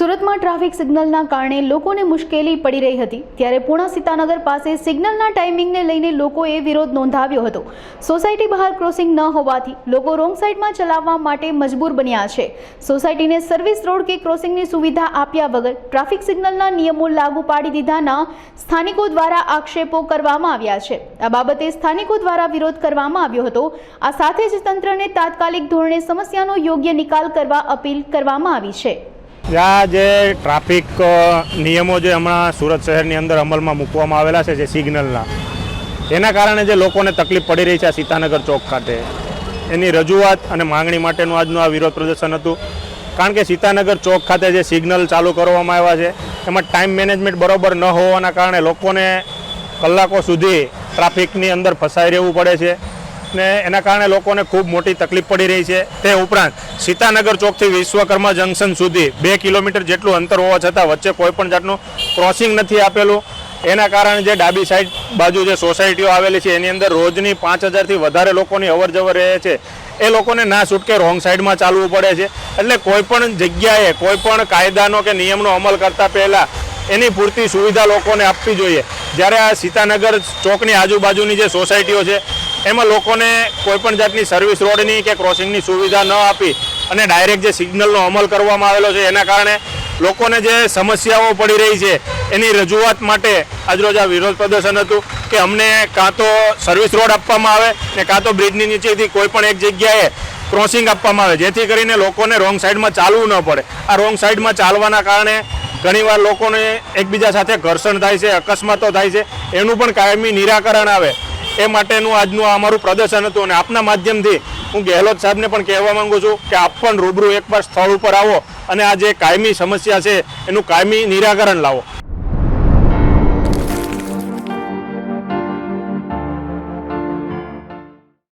સુરતમાં ટ્રાફિક સિગ્નલના કારણે લોકોને મુશ્કેલી પડી રહી હતી ત્યારે પૂર્ણા સીતાનગર પાસે સિગ્નલના ટાઈમિંગને લઈને લોકોએ વિરોધ નોંધાવ્યો હતો। સોસાયટી બહાર ક્રોસિંગ ન હોવાથી લોકો રોંગ સાઈડમાં ચલાવવા માટે મજબૂર બન્યા છે। સોસાયટીને સર્વિસ રોડ કે ક્રોસિંગની સુવિધા આપ્યા વગર ટ્રાફિક સિગ્નલના નિયમો લાગુ પાડી દીધાના સ્થાનિકો દ્વારા આક્ષેપો કરવામાં આવ્યા છે। આ બાબતે સ્થાનિકો દ્વારા વિરોધ કરવામાં આવ્યો હતો। આ સાથે જ તંત્રને તાત્કાલિક ધોરણે સમસ્યાનો યોગ્ય નિકાલ કરવા અપીલ કરવામાં આવી છે। આ જે ટ્રાફિક નિયમો જે હમણાં સુરત શહેરની અંદર અમલમાં મૂકવામાં આવેલા છે જે સિગ્નલના, એના કારણે જે લોકોને તકલીફ પડી રહી છે આ સીતાનગર ચોક ખાતે, એની રજૂઆત અને માંગણી માટેનું આજનું આ વિરોધ પ્રદર્શન હતું। કારણ કે સીતાનગર ચોક ખાતે જે સિગ્નલ ચાલુ કરવામાં આવ્યા છે એમાં ટાઈમ મેનેજમેન્ટ બરોબર ન હોવાના કારણે લોકોને કલાકો સુધી ટ્રાફિકની અંદર ફસાઈ રહેવું પડે છે ને એના કારણે લોકોને ખૂબ મોટી તકલીફ પડી રહી છે। તે ઉપરાંત સીતાનગર ચોકથી વિશ્વકર્મા જંકશન સુધી 2 કિલોમીટર જેટલું અંતર હોવા છતાં વચ્ચે કોઈ પણ જાતનું ક્રોસિંગ નથી આપેલું। એના કારણે જે ડાબી સાઈડ બાજુ જે સોસાયટીઓ આવેલી છે એની અંદર રોજની 5000થી વધારે લોકોની અવરજવર રહે છે। એ લોકોને ના છૂટકે રોંગ સાઈડમાં ચાલવું પડે છે। એટલે કોઈ પણ જગ્યાએ કોઈ પણ કાયદાનો કે નિયમનો અમલ કરતા પહેલાં એની પૂરતી સુવિધા લોકોને આપવી જોઈએ। જ્યારે આ સીતાનગર ચોકની આજુબાજુની જે સોસાયટીઓ છે એમાં લોકોને કોઈપણ જાતની સર્વિસ રોડની કે ક્રોસિંગની સુવિધા ન આપી અને ડાયરેક્ટ જે સિગ્નલનો અમલ કરવામાં આવેલો છે એના કારણે લોકોને જે સમસ્યાઓ પડી રહી છે એની રજૂઆત માટે આજરોજ આ વિરોધ પ્રદર્શન હતું કે અમને કાં તો સર્વિસ રોડ આપવામાં આવે ને કાં તો બ્રિજની નીચેથી કોઈ પણ એક જગ્યાએ ક્રોસિંગ આપવામાં આવે, જેથી કરીને લોકોને રોંગ સાઈડમાં ચાલવું ન પડે। આ રોંગ સાઈડમાં ચાલવાના કારણે ઘણીવાર લોકોને એકબીજા સાથે ઘર્ષણ થાય છે, અકસ્માતો થાય છે, એનું પણ કાયમી નિરાકરણ આવે એ માટેનું આજનું અમારું પ્રદર્શન હતું। અને આપના માધ્યમથી હું ગેહલોત સાહેબને પણ કહેવા માંગુ છું કે આપ પણ રૂબરૂ એકવાર સ્થળ ઉપર આવો અને આ જે કાયમી સમસ્યા છે એનું કાયમી નિરાકરણ લાવો।